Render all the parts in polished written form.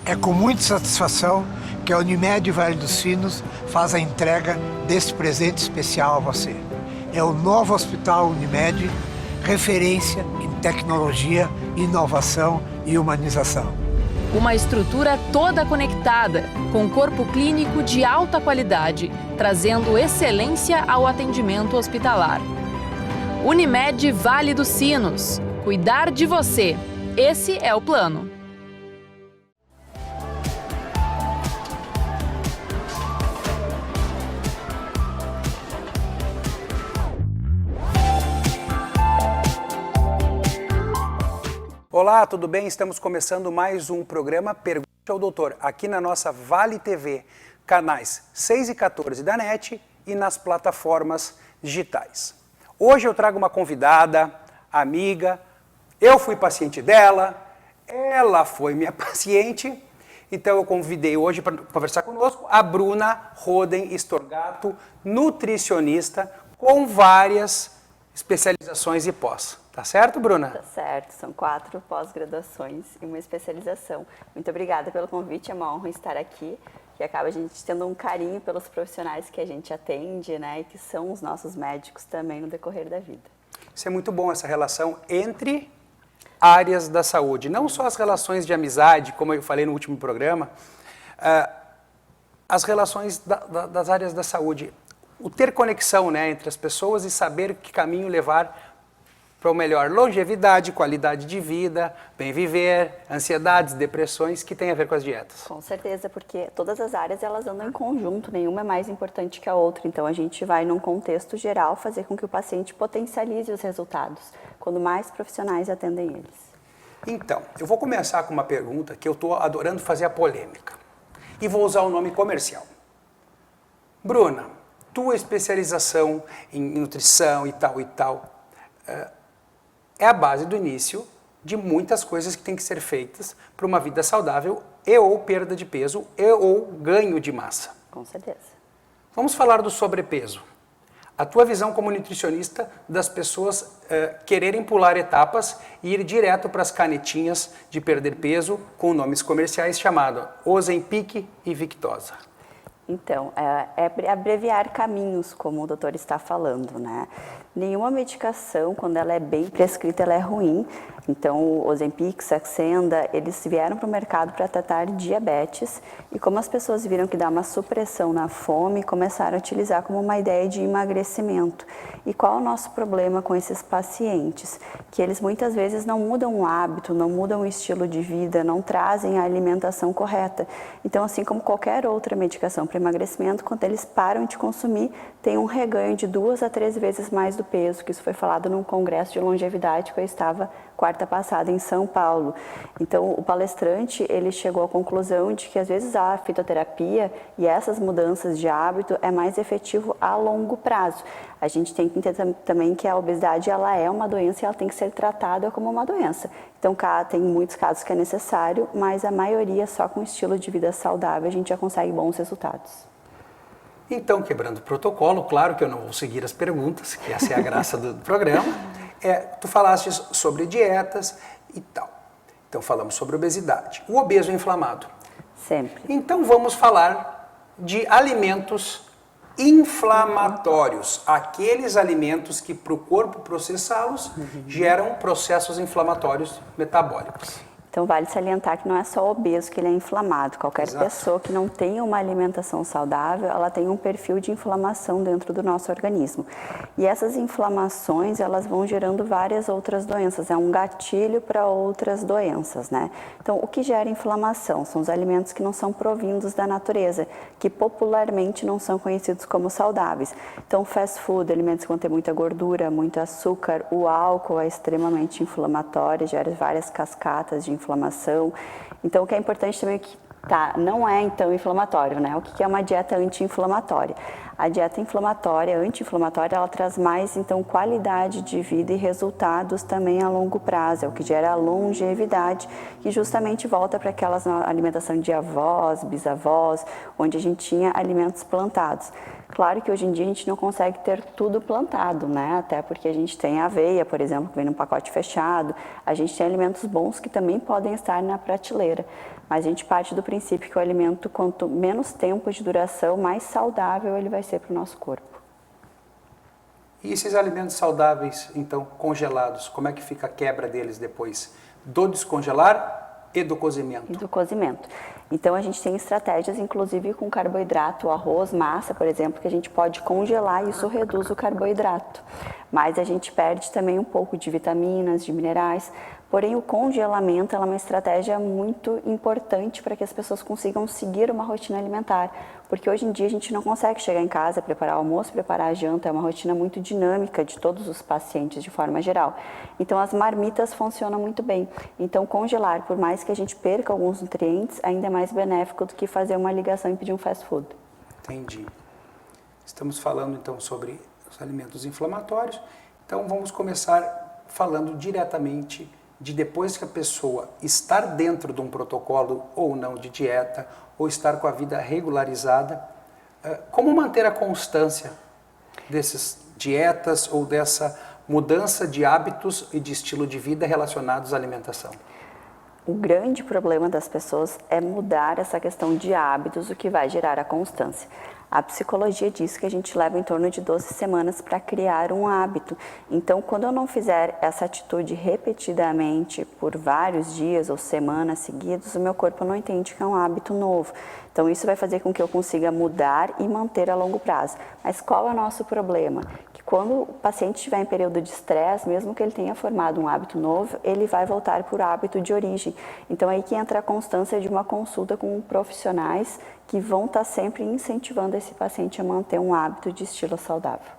É com muita satisfação que a Unimed Vale dos Sinos faz a entrega deste presente especial a você. É o novo Hospital Unimed, referência em tecnologia, inovação e humanização. Uma estrutura toda conectada, com corpo clínico de alta qualidade, trazendo excelência ao atendimento hospitalar. Unimed Vale dos Sinos. Cuidar de você. Esse é o plano. Olá, tudo bem? Estamos começando mais um programa Pergunte ao Doutor, aqui na nossa Vale TV, canais 6 e 14 da NET e nas plataformas digitais. Hoje eu trago uma convidada, amiga, eu fui paciente dela, ela foi minha paciente, então eu convidei hoje para conversar conosco a Bruna Roden Storgato, nutricionista com várias especializações e pós. Tá certo, Bruna? Tá certo, são 4 pós-graduações e uma especialização. Muito obrigada pelo convite, é uma honra estar aqui, que acaba a gente tendo um carinho pelos profissionais que a gente atende, né, e que são os nossos médicos também no decorrer da vida. Isso é muito bom, essa relação entre áreas da saúde, não só as relações de amizade, como eu falei no último programa, as relações das áreas da saúde, o ter conexão, né, entre as pessoas e saber que caminho levar para o melhor, longevidade, qualidade de vida, bem viver, ansiedades, depressões, que tem a ver com as dietas. Com certeza, porque todas as áreas elas andam em conjunto, nenhuma é mais importante que a outra, então a gente vai num contexto geral fazer com que o paciente potencialize os resultados, quando mais profissionais atendem eles. Então, eu vou começar com uma pergunta que eu estou adorando fazer a polêmica, e vou usar o nome comercial. Bruna, tua especialização em nutrição e tal, é a base do início de muitas coisas que têm que ser feitas para uma vida saudável e ou perda de peso e ou ganho de massa. Com certeza. Vamos falar do sobrepeso. A tua visão como nutricionista das pessoas quererem pular etapas e ir direto para as canetinhas de perder peso com nomes comerciais chamado Ozempic e Victoza. Então, é abreviar caminhos, como o doutor está falando, né? Nenhuma medicação, quando ela é bem prescrita, ela é ruim. Então, o Ozempic, Saxenda, eles vieram para o mercado para tratar diabetes e como as pessoas viram que dá uma supressão na fome, começaram a utilizar como uma ideia de emagrecimento. E qual é o nosso problema com esses pacientes? Que eles muitas vezes não mudam o hábito, não mudam o estilo de vida, não trazem a alimentação correta. Então, assim como qualquer outra medicação para emagrecimento, quando eles param de consumir, tem um reganho de 2 a 3 vezes mais do peso, que isso foi falado num congresso de longevidade que eu estava quarta passada em São Paulo. Então, o palestrante, ele chegou à conclusão de que às vezes a fitoterapia e essas mudanças de hábito é mais efetivo a longo prazo. A gente tem que entender também que a obesidade, ela é uma doença e ela tem que ser tratada como uma doença. Então, tem muitos casos que é necessário, mas a maioria só com estilo de vida saudável a gente já consegue bons resultados. Então, quebrando o protocolo, claro que eu não vou seguir as perguntas, que essa é a graça do programa. Tu falaste sobre dietas e tal. Então, falamos sobre obesidade. O obeso é inflamado. Sempre. Então, vamos falar de alimentos inflamatórios. Aqueles alimentos que, para o corpo processá-los, geram processos inflamatórios metabólicos. Então, vale salientar que não é só o obeso que ele é inflamado. Qualquer Exato. pessoa que não tenha uma alimentação saudável, ela tem um perfil de inflamação dentro do nosso organismo. E essas inflamações, elas vão gerando várias outras doenças. É um gatilho para outras doenças, né? Então, o que gera inflamação? São os alimentos que não são provindos da natureza, que popularmente não são conhecidos como saudáveis. Então, fast food, alimentos que vão ter muita gordura, muito açúcar, o álcool é extremamente inflamatório, gera várias cascatas de inflamação. Então, o que é importante também é que não é então inflamatório, né? O que é uma dieta anti-inflamatória? A dieta inflamatória, anti-inflamatória, ela traz mais então qualidade de vida e resultados também a longo prazo, é o que gera longevidade, que justamente volta para aquela alimentação de avós, bisavós, onde a gente tinha alimentos plantados. Claro que hoje em dia a gente não consegue ter tudo plantado, né? Até porque a gente tem aveia, por exemplo, que vem num pacote fechado. A gente tem alimentos bons que também podem estar na prateleira. Mas a gente parte do princípio que o alimento, quanto menos tempo de duração, mais saudável ele vai ser para o nosso corpo. E esses alimentos saudáveis, então, congelados, como é que fica a quebra deles depois? Do descongelar e do cozimento? E do cozimento. Então, a gente tem estratégias, inclusive com carboidrato, arroz, massa, por exemplo, que a gente pode congelar e isso reduz o carboidrato. Mas a gente perde também um pouco de vitaminas, de minerais. Porém, o congelamento é uma estratégia muito importante para que as pessoas consigam seguir uma rotina alimentar. Porque hoje em dia a gente não consegue chegar em casa, preparar o almoço, preparar a janta. É uma rotina muito dinâmica de todos os pacientes de forma geral. Então, as marmitas funcionam muito bem. Então, congelar, por mais que a gente perca alguns nutrientes, ainda é mais benéfico do que fazer uma ligação e pedir um fast food. Entendi. Estamos falando, então, sobre os alimentos inflamatórios. Então, vamos começar falando diretamente de depois que a pessoa estar dentro de um protocolo ou não de dieta, ou estar com a vida regularizada, como manter a constância dessas dietas ou dessa mudança de hábitos e de estilo de vida relacionados à alimentação? O grande problema das pessoas é mudar essa questão de hábitos, o que vai gerar a constância. A psicologia diz que a gente leva em torno de 12 semanas para criar um hábito. Então, quando eu não fizer essa atitude repetidamente por vários dias ou semanas seguidas, o meu corpo não entende que é um hábito novo. Então, isso vai fazer com que eu consiga mudar e manter a longo prazo. Mas qual é o nosso problema? Que quando o paciente estiver em período de estresse, mesmo que ele tenha formado um hábito novo, ele vai voltar para o hábito de origem. Então, aí que entra a constância de uma consulta com profissionais que vão estar sempre incentivando esse paciente a manter um hábito de estilo saudável.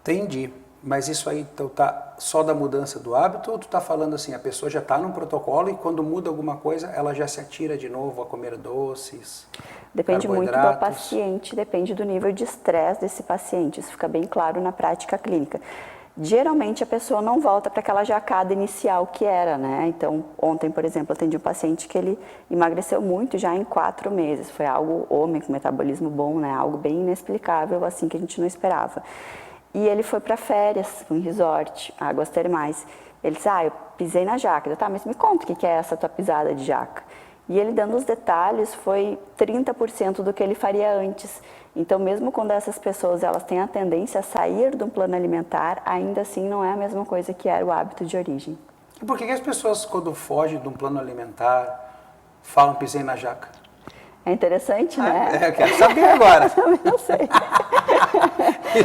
Entendi. Mas isso aí então, tá só da mudança do hábito ou tu tá falando assim, a pessoa já está num protocolo e quando muda alguma coisa, ela já se atira de novo a comer doces, Depende muito do paciente, depende do nível de estresse desse paciente. Isso fica bem claro na prática clínica. Geralmente a pessoa não volta para aquela jacada inicial que era, né? Então, ontem, por exemplo, eu atendi um paciente que ele emagreceu muito já em 4 meses. Foi algo, homem com metabolismo bom, né? Algo bem inexplicável, assim, que a gente não esperava. E ele foi para férias, um resort, águas termais. Ele disse, eu pisei na jaca. Eu, tá, mas me conta o que é essa tua pisada de jaca. E ele dando os detalhes, foi 30% do que ele faria antes. Então, mesmo quando essas pessoas elas têm a tendência a sair do plano alimentar, ainda assim não é a mesma coisa que era o hábito de origem. E por que as pessoas, quando fogem de um plano alimentar, falam pisei na jaca? É interessante, né? Eu quero saber agora. Também não sei.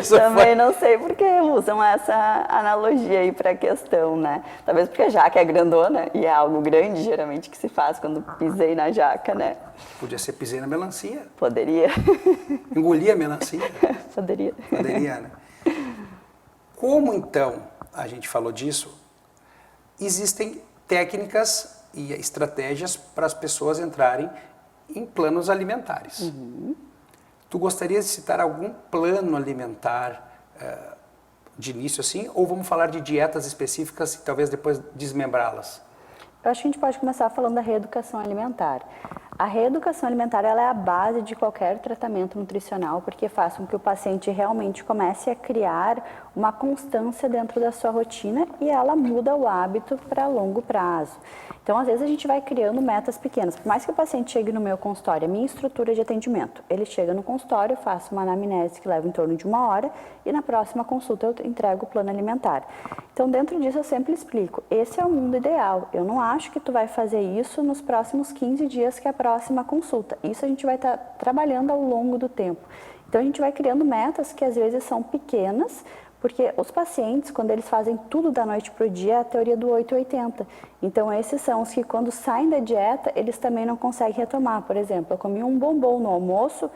Também não sei porque usam essa analogia aí para a questão, né? Talvez porque a jaca é grandona e é algo grande, geralmente, que se faz quando pisei na jaca, né? Podia ser pisei na melancia. Poderia. Engoli a melancia. Poderia. Poderia, né? Como, então, a gente falou disso, existem técnicas e estratégias para as pessoas entrarem em planos alimentares. Uhum. Tu gostaria de citar algum plano alimentar de início assim, ou vamos falar de dietas específicas e talvez depois desmembrá-las? Eu acho que a gente pode começar falando da reeducação alimentar. A reeducação alimentar ela é a base de qualquer tratamento nutricional, porque faz com que o paciente realmente comece a criar uma constância dentro da sua rotina e ela muda o hábito para longo prazo. Então, às vezes, a gente vai criando metas pequenas. Por mais que o paciente chegue no meu consultório, a minha estrutura de atendimento, ele chega no consultório, eu faço uma anamnese que leva em torno de 1 hora e na próxima consulta eu entrego o plano alimentar. Então, dentro disso, eu sempre explico, esse é o mundo ideal. Eu não acho que tu vai fazer isso nos próximos 15 dias, que é a próxima consulta. Isso a gente vai estar trabalhando ao longo do tempo. Então, a gente vai criando metas que às vezes são pequenas, porque os pacientes, quando eles fazem tudo da noite para o dia, é a teoria do 8-80. Então, esses são os que, quando saem da dieta, eles também não conseguem retomar. Por exemplo, eu comi um bombom no almoço,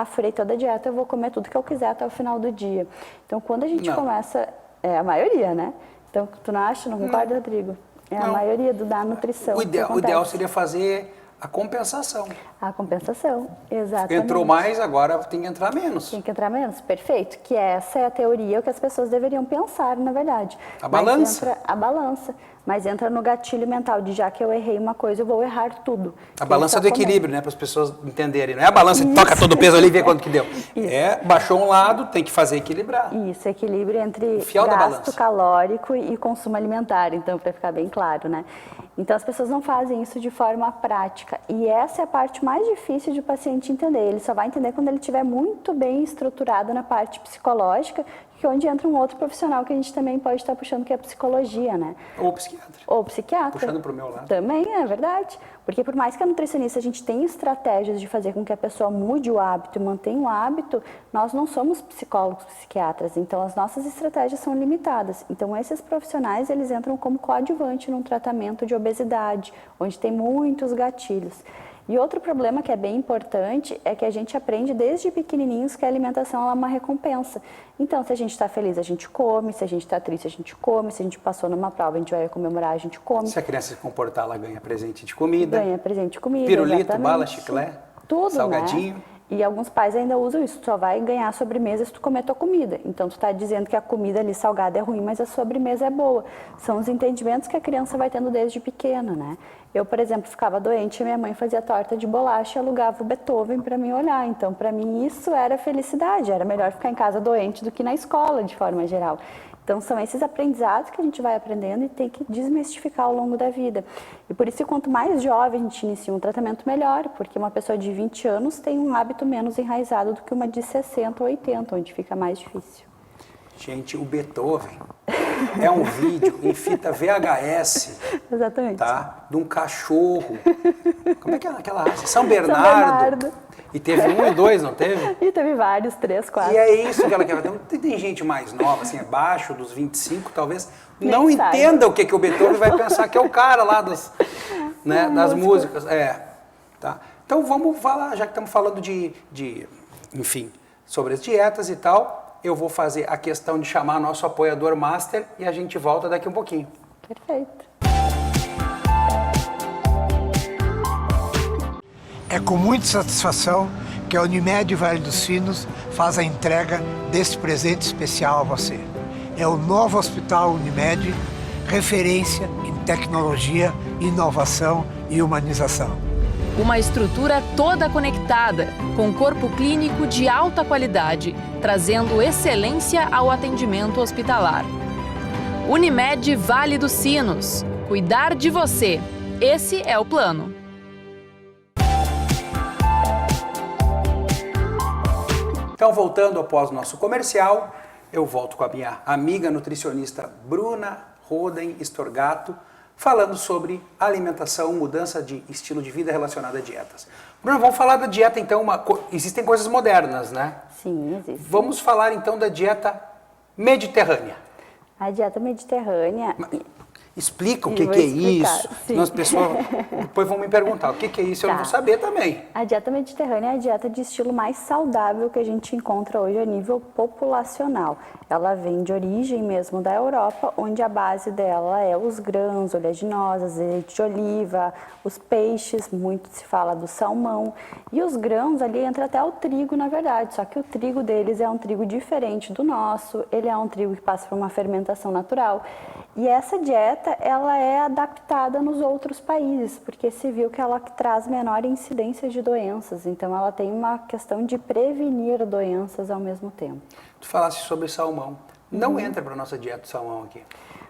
furei toda a dieta, eu vou comer tudo que eu quiser até o final do dia. Então, quando a gente começa... É a maioria, né? Então, tu não acha? Não concorda, Rodrigo? É a maioria da nutrição. O ideal seria fazer a compensação. A compensação, exatamente. Entrou mais, agora tem que entrar menos. Tem que entrar menos, perfeito. Que essa é a teoria que as pessoas deveriam pensar, na verdade. A balança. A balança. mas entra no gatilho mental de já que eu errei uma coisa, eu vou errar tudo. A balança do equilíbrio, né, para as pessoas entenderem. Não é a balança que toca todo o peso ali e vê quanto que deu. Baixou um lado, tem que fazer equilibrar. Isso, equilíbrio entre gasto calórico e consumo alimentar, então, para ficar bem claro, né? Então, as pessoas não fazem isso de forma prática. E essa é a parte mais difícil de o paciente entender. Ele só vai entender quando ele estiver muito bem estruturado na parte psicológica, que é onde entra um outro profissional que a gente também pode estar puxando, que é a psicologia, né? Ou psiquiatra. Ou psiquiatra. Puxando para o meu lado. Também, é verdade. Porque por mais que a nutricionista a gente tenha estratégias de fazer com que a pessoa mude o hábito e mantenha o hábito, nós não somos psicólogos, psiquiatras, então as nossas estratégias são limitadas. Então esses profissionais, eles entram como coadjuvante num tratamento de obesidade, onde tem muitos gatilhos. E outro problema que é bem importante é que a gente aprende desde pequenininhos que a alimentação é uma recompensa. Então, se a gente está feliz, a gente come, se a gente está triste, a gente come, se a gente passou numa prova, a gente vai comemorar, a gente come. Se a criança se comportar, ela ganha presente de comida. Ganha presente de comida, pirulito, exatamente. bala, chiclete, tudo, salgadinho. Né? E alguns pais ainda usam isso, tu só vai ganhar sobremesa se tu comer tua comida. Então, tu está dizendo que a comida ali salgada é ruim, mas a sobremesa é boa. São os entendimentos que a criança vai tendo desde pequena, né? Eu, por exemplo, ficava doente e minha mãe fazia torta de bolacha e alugava o Beethoven para mim olhar. Então, para mim, isso era felicidade. Era melhor ficar em casa doente do que na escola, de forma geral. Então, são esses aprendizados que a gente vai aprendendo e tem que desmistificar ao longo da vida. E por isso, quanto mais jovem a gente inicia um tratamento, melhor, porque uma pessoa de 20 anos tem um hábito menos enraizado do que uma de 60 ou 80, onde fica mais difícil. Gente, o Beethoven é um vídeo em fita VHS. Exatamente. Tá? De um cachorro. Como é que é aquela raça? São Bernardo. E teve 1 e 2, não teve? E teve vários, 3, 4. E é isso que ela quer. Tem gente mais nova, assim, abaixo dos 25, talvez, não sabe. entenda o que o Beethoven vai pensar que é o cara lá das músicas. Tá? Então vamos falar, já que estamos falando enfim, sobre as dietas e tal, eu vou fazer a questão de chamar nosso apoiador master e a gente volta daqui um pouquinho. Perfeito. É com muita satisfação que a Unimed Vale dos Sinos faz a entrega desse presente especial a você. É o novo Hospital Unimed, referência em tecnologia, inovação e humanização. Uma estrutura toda conectada, com corpo clínico de alta qualidade, trazendo excelência ao atendimento hospitalar. Unimed Vale dos Sinos. Cuidar de você. Esse é o plano. Então, voltando após o nosso comercial, eu volto com a minha amiga nutricionista Bruna Roden Storgato, falando sobre alimentação, mudança de estilo de vida relacionada a dietas. Bruna, vamos falar da dieta então, existem coisas modernas, né? Sim, existe. Vamos falar então da dieta mediterrânea. A dieta mediterrânea... Explica o que é isso, sim. As pessoas depois vão me perguntar o que é isso, eu não vou saber também. A dieta mediterrânea é a dieta de estilo mais saudável que a gente encontra hoje a nível populacional. Ela vem de origem mesmo da Europa, onde a base dela é os grãos, oleaginosas, azeite de oliva, os peixes, muito se fala do salmão. E os grãos ali entra até o trigo, na verdade, só que o trigo deles é um trigo diferente do nosso, ele é um trigo que passa por uma fermentação natural. E essa dieta, ela é adaptada nos outros países, porque se viu que ela traz menor incidência de doenças. Então, ela tem uma questão de prevenir doenças ao mesmo tempo. Tu falaste sobre salmão. Não entra para a nossa dieta o salmão aqui.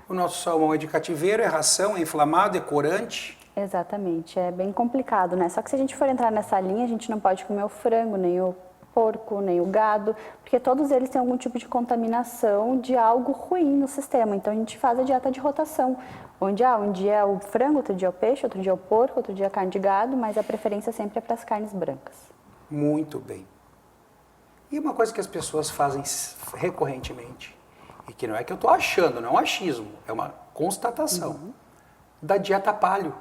O nosso salmão é de cativeiro, é ração, é inflamado, é corante. Exatamente, é bem complicado, né? Só que se a gente for entrar nessa linha, a gente não pode comer o frango, nem o porco, nem o gado, porque todos eles têm algum tipo de contaminação de algo ruim no sistema. Então a gente faz a dieta de rotação, onde um dia é o frango, outro dia é o peixe, outro dia é o porco, outro dia é a carne de gado, mas a preferência sempre é para as carnes brancas. Muito bem. E uma coisa que as pessoas fazem recorrentemente, e que não é que eu estou achando, não é um achismo, é uma constatação, da dieta paleo.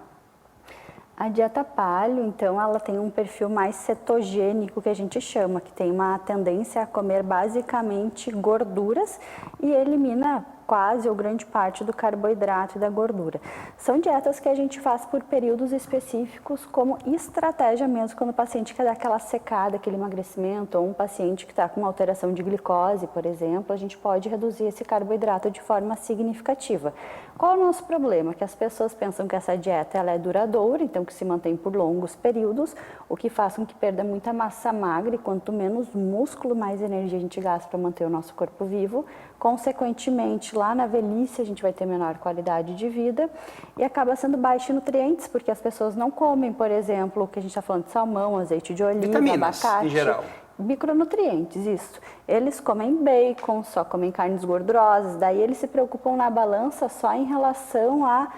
A dieta paleo, então, ela tem um perfil mais cetogênico, que a gente chama, que tem uma tendência a comer basicamente gorduras e elimina quase ou grande parte do carboidrato e da gordura. São dietas que a gente faz por períodos específicos como estratégia mesmo, quando o paciente quer dar aquela secada, aquele emagrecimento, ou um paciente que está com alteração de glicose, por exemplo, a gente pode reduzir esse carboidrato de forma significativa. Qual é o nosso problema? Que as pessoas pensam que essa dieta ela é duradoura, então que se mantém por longos períodos, o que faz com que perda muita massa magra e quanto menos músculo, mais energia a gente gasta para manter o nosso corpo vivo. Consequentemente, lá na velhice a gente vai ter menor qualidade de vida e acaba sendo baixo em nutrientes, porque as pessoas não comem, por exemplo, o que a gente está falando de salmão, azeite de oliva, vitaminas, abacate. em geral. Micronutrientes, isso. Eles comem bacon, só comem carnes gordurosas, daí eles se preocupam na balança só em relação à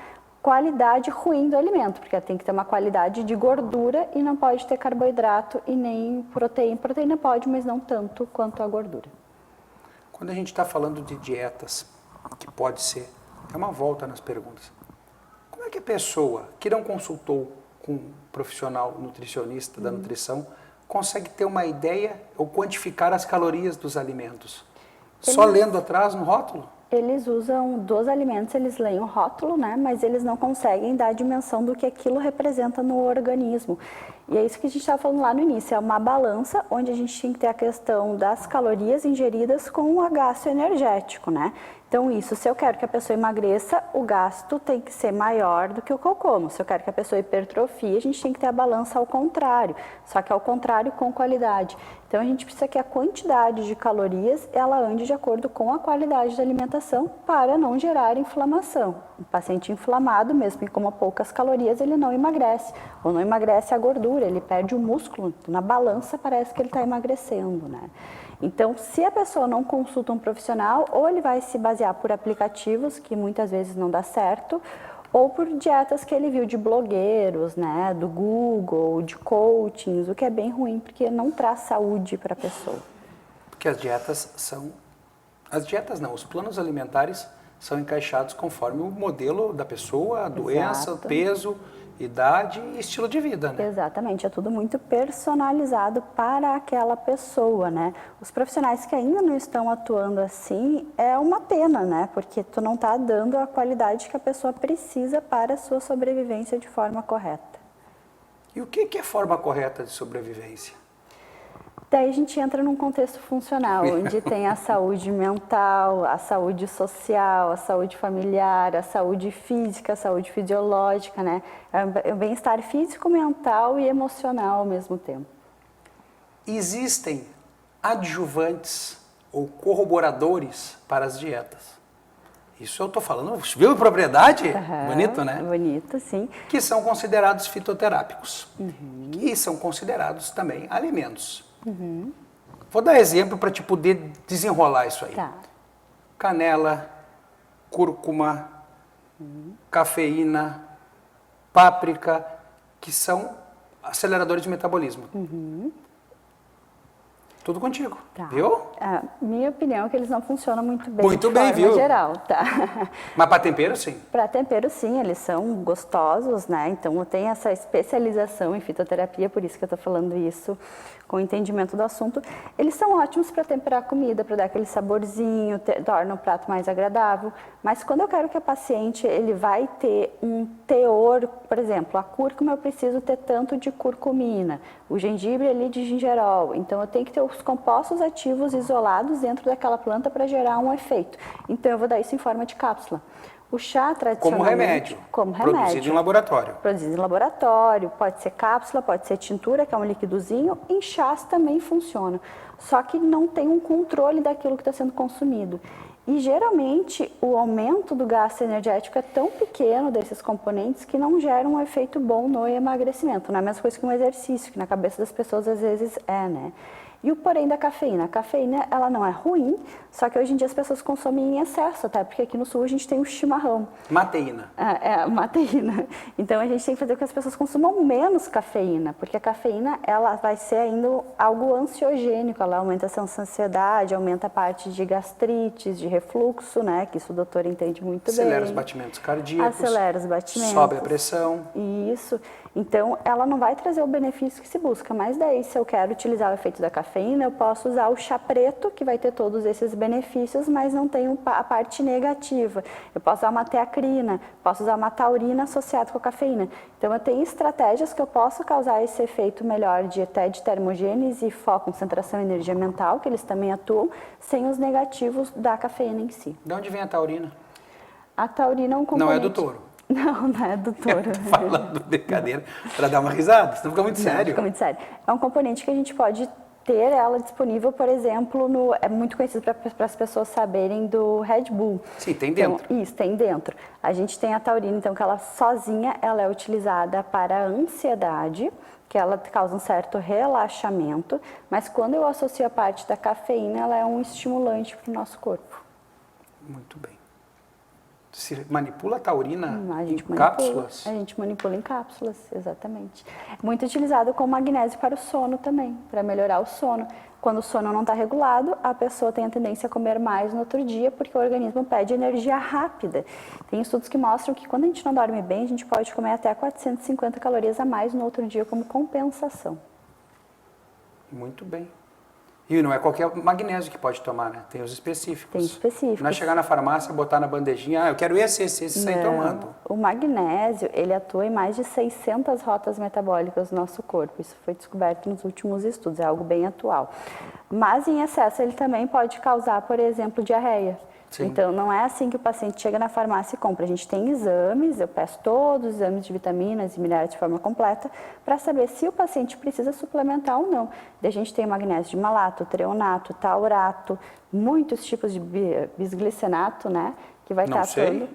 qualidade ruim do alimento, porque tem que ter uma qualidade de gordura e não pode ter carboidrato e nem proteína. Proteína pode, mas não tanto quanto a gordura. Quando a gente está falando de dietas, que pode ser, é uma volta nas perguntas. Como é que a pessoa que não consultou com um profissional nutricionista da nutrição consegue ter uma ideia ou quantificar as calorias dos alimentos? Só lendo atrás no rótulo? Eles usam dos alimentos, eles leem o rótulo, né? Mas eles não conseguem dar a dimensão do que aquilo representa no organismo. E é isso que a gente estava falando lá no início, é uma balança onde a gente tem que ter a questão das calorias ingeridas com o gasto energético, né? Então isso, se eu quero que a pessoa emagreça, o gasto tem que ser maior do que o que eu como. Se eu quero que a pessoa hipertrofie, a gente tem que ter a balança ao contrário, só que ao contrário com qualidade. Então a gente precisa que a quantidade de calorias, ela ande de acordo com a qualidade da alimentação para não gerar inflamação. O paciente inflamado, mesmo que coma poucas calorias, ele não emagrece, ou não emagrece a gordura, ele perde o músculo. Na balança parece que ele está emagrecendo, né? Então, se a pessoa não consulta um profissional, ou ele vai se basear por aplicativos, que muitas vezes não dá certo, ou por dietas que ele viu de blogueiros, né, do Google, de coachings, o que é bem ruim, porque não traz saúde para a pessoa. Porque as dietas são... As dietas não, os planos alimentares são encaixados conforme o modelo da pessoa, a doença, o peso, idade e estilo de vida, né? Exatamente, é tudo muito personalizado para aquela pessoa, né? Os profissionais que ainda não estão atuando assim, é uma pena, né? Porque tu não está dando a qualidade que a pessoa precisa para a sua sobrevivência de forma correta. E o que é a forma correta de sobrevivência? Daí a gente entra num contexto funcional, onde tem a saúde mental, a saúde social, a saúde familiar, a saúde física, a saúde fisiológica, né? É o bem-estar físico, mental e emocional ao mesmo tempo. Existem adjuvantes ou corroboradores para as dietas. Isso eu estou falando, viu propriedade? Bonito, né? Bonito, sim. Que são considerados fitoterápicos. E são considerados também alimentos. Vou dar exemplo para te poder desenrolar isso aí. Tá. Canela, cúrcuma, cafeína, páprica, que são aceleradores de metabolismo. Tudo contigo, Tá. viu? A minha opinião é que eles não funcionam muito bem Muito de bem, forma viu? geral, tá? Mas para tempero, sim. Para tempero, sim, eles são gostosos, né? Então, tem essa especialização em fitoterapia, por isso que eu estou falando isso, com o entendimento do assunto. Eles são ótimos para temperar a comida, para dar aquele saborzinho, torna o prato mais agradável. Mas quando eu quero que a paciente, ele vai ter um teor, por exemplo, a cúrcuma eu preciso ter tanto de curcumina, o gengibre ali de gingerol. Então, eu tenho que ter os compostos ativos isolados dentro daquela planta para gerar um efeito. Então, eu vou dar isso em forma de cápsula. O chá tradicionalmente... Como remédio. Produzido em laboratório. Produzido em laboratório, pode ser cápsula, pode ser tintura, que é um liquidozinho. Em chás também funciona. Só que não tem um controle daquilo que está sendo consumido. E geralmente o aumento do gasto energético é tão pequeno desses componentes que não gera um efeito bom no emagrecimento. Não é a mesma coisa que um exercício, que na cabeça das pessoas às vezes é, né? E o porém da cafeína. A cafeína, ela não é ruim, só que hoje em dia as pessoas consomem em excesso, até porque aqui no sul a gente tem o chimarrão. Mateína. É, mateína. Então a gente tem que fazer com que as pessoas consumam menos cafeína, porque a cafeína, ela vai ser ainda algo ansiogênico, ela aumenta a ansiedade, aumenta a parte de gastrites, de refluxo, né, que isso o doutor entende muito bem. Acelera os batimentos cardíacos. Acelera os batimentos. Sobe a pressão. Isso. Então, ela não vai trazer o benefício que se busca, mas daí, se eu quero utilizar o efeito da cafeína, eu posso usar o chá preto, que vai ter todos esses benefícios, mas não tem a parte negativa. Eu posso usar uma teacrina, posso usar uma taurina associada com a cafeína. Então, eu tenho estratégias que eu posso causar esse efeito melhor até de termogênese, foco, concentração e energia mental, que eles também atuam, sem os negativos da cafeína em si. De onde vem a taurina? A taurina é um componente... Não é do touro. Não é do touro. Tô falando brincadeira para dar uma risada, senão fica muito sério. Fica muito sério. É um componente que a gente pode ter ela disponível, por exemplo, é muito conhecido para as pessoas saberem do Red Bull. Sim, tem dentro. Então, isso, tem dentro. A gente tem a taurina, então, que ela sozinha ela é utilizada para a ansiedade, que ela causa um certo relaxamento, mas quando eu associo a parte da cafeína, ela é um estimulante para o nosso corpo. Muito bem. Se manipula a taurina em manipula, cápsulas? A gente manipula em cápsulas, exatamente. Muito utilizado como magnésio para o sono também, para melhorar o sono. Quando o sono não está regulado, a pessoa tem a tendência a comer mais no outro dia, porque o organismo pede energia rápida. Tem estudos que mostram que quando a gente não dorme bem, a gente pode comer até 450 calorias a mais no outro dia como compensação. Muito bem. E não é qualquer magnésio que pode tomar, né? Tem os específicos. Tem específicos. Não é chegar na farmácia, botar na bandejinha, eu quero esse e sair tomando. O magnésio, ele atua em mais de 600 rotas metabólicas do nosso corpo. Isso foi descoberto nos últimos estudos, é algo bem atual. Mas em excesso ele também pode causar, por exemplo, diarreia. Sim. Então, não é assim que o paciente chega na farmácia e compra. A gente tem exames, eu peço todos os exames de vitaminas e minerais de forma completa para saber se o paciente precisa suplementar ou não. Daí a gente tem magnésio de malato, treonato, taurato, muitos tipos de bisglicenato, né? Que vai estar atuando,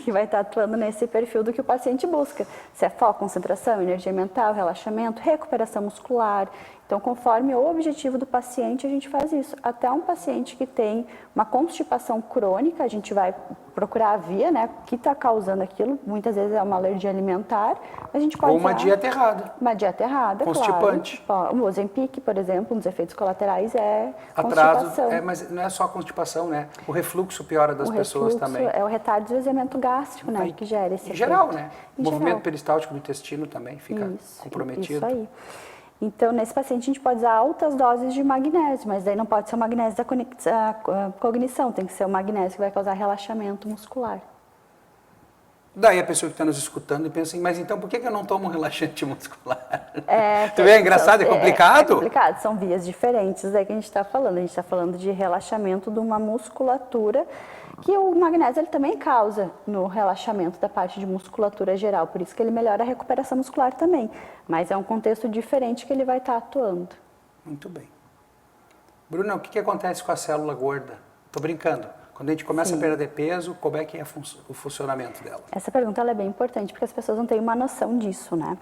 que vai estar atuando nesse perfil do que o paciente busca. Se é foco, concentração, energia mental, relaxamento, recuperação muscular. Então, conforme o objetivo do paciente, a gente faz isso. Até um paciente que tem uma constipação crônica, a gente vai procurar a via, né? O que está causando aquilo. Muitas vezes é uma alergia alimentar. A gente pode ou uma dieta errada. Uma dieta errada, constipante. Claro. O Ozempic, por exemplo, um dos efeitos colaterais é atraso, constipação. Mas não é só a constipação, né? O refluxo piora das pessoas também. É o retardo de esvaziamento gástrico, né? Que gera esse efeito. Em geral, né? O movimento geral. peristáltico do intestino também fica comprometido. Isso aí. Então, nesse paciente, a gente pode usar altas doses de magnésio, mas daí não pode ser o magnésio da cognição, tem que ser o magnésio que vai causar relaxamento muscular. Daí a pessoa que está nos escutando e pensa assim, mas então por que eu não tomo um relaxante muscular? Tu vê, é engraçado, é complicado? É complicado, são vias diferentes daí que a gente está falando. A gente está falando de relaxamento de uma musculatura, que o magnésio ele também causa no relaxamento da parte de musculatura geral, por isso que ele melhora a recuperação muscular também. Mas é um contexto diferente que ele vai estar atuando. Muito bem. Bruna, o que acontece com a célula gorda? Estou brincando. Quando a gente começa a perder peso, como é que é o funcionamento dela? Essa pergunta ela é bem importante, porque as pessoas não têm uma noção disso, né?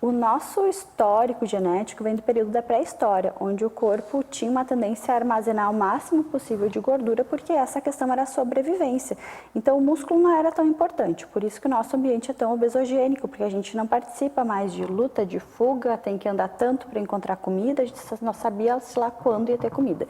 O nosso histórico genético vem do período da pré-história, onde o corpo tinha uma tendência a armazenar o máximo possível de gordura, porque essa questão era a sobrevivência. Então, o músculo não era tão importante, por isso que o nosso ambiente é tão obesogênico, porque a gente não participa mais de luta, de fuga, tem que andar tanto para encontrar comida, a gente não sabia, sei lá, quando ia ter comida.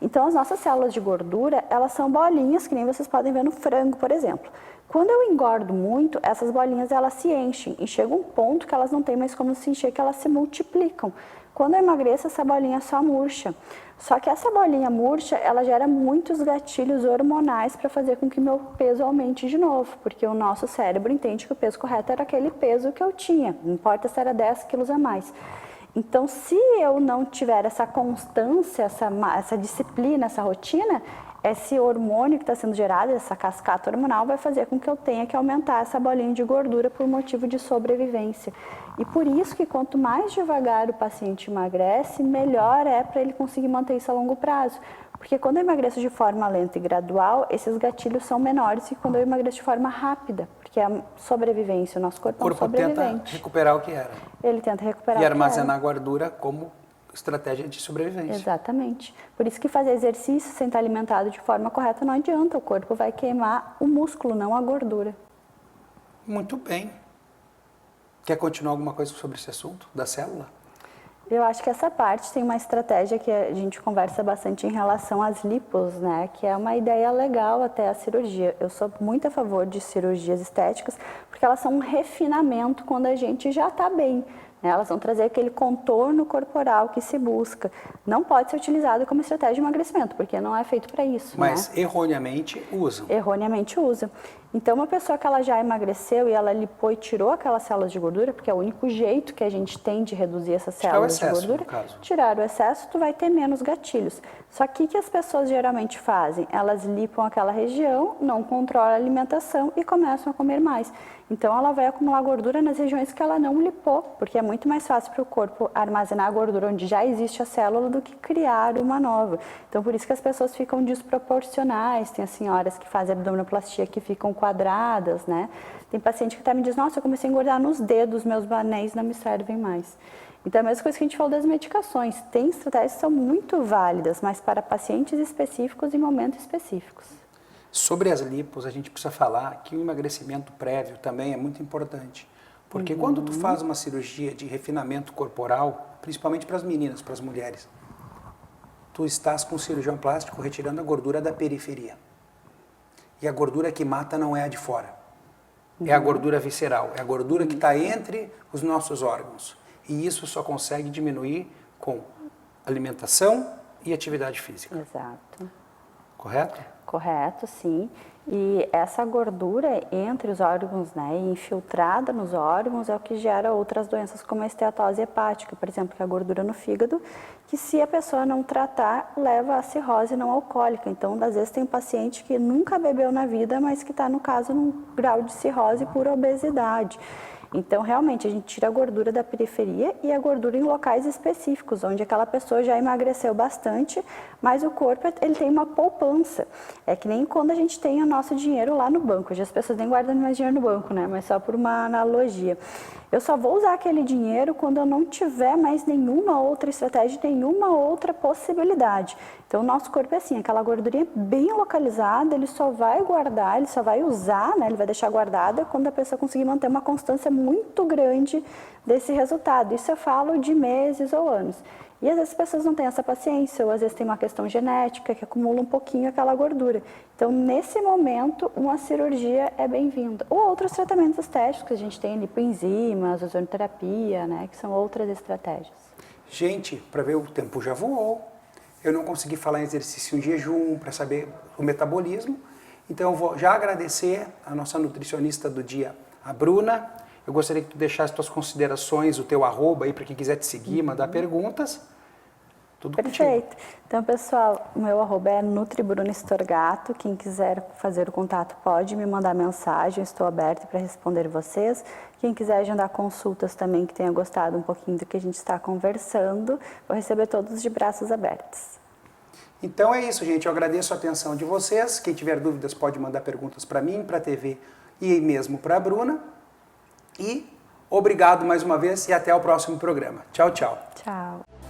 Então, as nossas células de gordura, elas são bolinhas, que nem vocês podem ver no frango, por exemplo. Quando eu engordo muito, essas bolinhas, elas se enchem. E chega um ponto que elas não têm mais como se encher, que elas se multiplicam. Quando eu emagreço, essa bolinha só murcha. Só que essa bolinha murcha, ela gera muitos gatilhos hormonais para fazer com que meu peso aumente de novo. Porque o nosso cérebro entende que o peso correto era aquele peso que eu tinha. Não importa se era 10 quilos a mais. Então, se eu não tiver essa constância, essa disciplina, essa rotina, esse hormônio que está sendo gerado, essa cascata hormonal, vai fazer com que eu tenha que aumentar essa bolinha de gordura por motivo de sobrevivência. E por isso que quanto mais devagar o paciente emagrece, melhor é para ele conseguir manter isso a longo prazo. Porque quando eu emagreço de forma lenta e gradual, esses gatilhos são menores que quando eu emagreço de forma rápida, porque é a sobrevivência, o nosso corpo é um sobrevivente. Tenta recuperar o que era. Ele tenta recuperar e armazenar gordura como estratégia de sobrevivência. Exatamente. Por isso que fazer exercício sem estar alimentado de forma correta não adianta, o corpo vai queimar o músculo, não a gordura. Muito bem. Quer continuar alguma coisa sobre esse assunto da célula? Eu acho que essa parte tem uma estratégia que a gente conversa bastante em relação às lipos, né? Que é uma ideia legal até a cirurgia. Eu sou muito a favor de cirurgias estéticas, porque porque elas são um refinamento quando a gente já está bem. Elas vão trazer aquele contorno corporal que se busca. Não pode ser utilizado como estratégia de emagrecimento, porque não é feito para isso. Mas erroneamente usam. Erroneamente usam. Então, uma pessoa que ela já emagreceu e ela lipou e tirou aquelas células de gordura, porque é o único jeito que a gente tem de reduzir essas células de gordura, no caso. tirar o excesso, tu vai ter menos gatilhos. Só que o que as pessoas geralmente fazem? Elas lipam aquela região, não controlam a alimentação e começam a comer mais. Então, ela vai acumular gordura nas regiões que ela não lipou, porque é muito mais fácil para o corpo armazenar a gordura onde já existe a célula do que criar uma nova. Então, por isso que as pessoas ficam desproporcionais. Tem as senhoras que fazem abdominoplastia que ficam quadradas, né? Tem paciente que até me diz, nossa, eu comecei a engordar nos dedos, meus anéis não me servem mais. Então, é a mesma coisa que a gente falou das medicações. Tem estratégias que são muito válidas, mas para pacientes específicos e momentos específicos. Sobre as lipos, a gente precisa falar que o emagrecimento prévio também é muito importante. Porque quando tu faz uma cirurgia de refinamento corporal, principalmente para as meninas, para as mulheres, tu estás com o cirurgião plástico retirando a gordura da periferia. E a gordura que mata não é a de fora. É a gordura visceral, é a gordura que está entre os nossos órgãos. E isso só consegue diminuir com alimentação e atividade física. Exato. Correto? Correto, sim. E essa gordura entre os órgãos, né, infiltrada nos órgãos, é o que gera outras doenças como a esteatose hepática, por exemplo, que é a gordura no fígado, que se a pessoa não tratar, leva à cirrose não alcoólica. Então, às vezes tem um paciente que nunca bebeu na vida, mas que está, no caso, num grau de cirrose por obesidade. Então, realmente, a gente tira a gordura da periferia e a gordura em locais específicos, onde aquela pessoa já emagreceu bastante, mas o corpo ele tem uma poupança. É que nem quando a gente tem o nosso dinheiro lá no banco. Hoje as pessoas nem guardam mais dinheiro no banco, né? Mas só por uma analogia. Eu só vou usar aquele dinheiro quando eu não tiver mais nenhuma outra estratégia, nenhuma outra possibilidade. Então, o nosso corpo é assim, aquela gordurinha bem localizada, ele só vai guardar, ele só vai usar, né? Ele vai deixar guardada quando a pessoa conseguir manter uma constância muito grande desse resultado. Isso eu falo de meses ou anos. E às vezes as pessoas não têm essa paciência, ou às vezes tem uma questão genética que acumula um pouquinho aquela gordura. Então, nesse momento, uma cirurgia é bem-vinda. Ou outros tratamentos estéticos, a gente tem lipoenzimas, ozonoterapia, né, que são outras estratégias. Gente, para ver o tempo já voou. Eu não consegui falar em exercício em jejum para saber o metabolismo. Então, eu vou já agradecer a nossa nutricionista do dia, a Bruna. Eu gostaria que tu deixasse tuas considerações, o teu arroba aí para quem quiser te seguir, mandar perguntas. Tudo Perfeito. contigo. Então, pessoal, o meu arroba é NutriBrunaStorgato. Quem quiser fazer o contato pode me mandar mensagem, eu estou aberta para responder vocês. Quem quiser agendar consultas também, que tenha gostado um pouquinho do que a gente está conversando, vou receber todos de braços abertos. Então é isso, gente. Eu agradeço a atenção de vocês. Quem tiver dúvidas pode mandar perguntas para mim, para a TV e mesmo para a Bruna. E obrigado mais uma vez e até o próximo programa. Tchau, tchau. Tchau.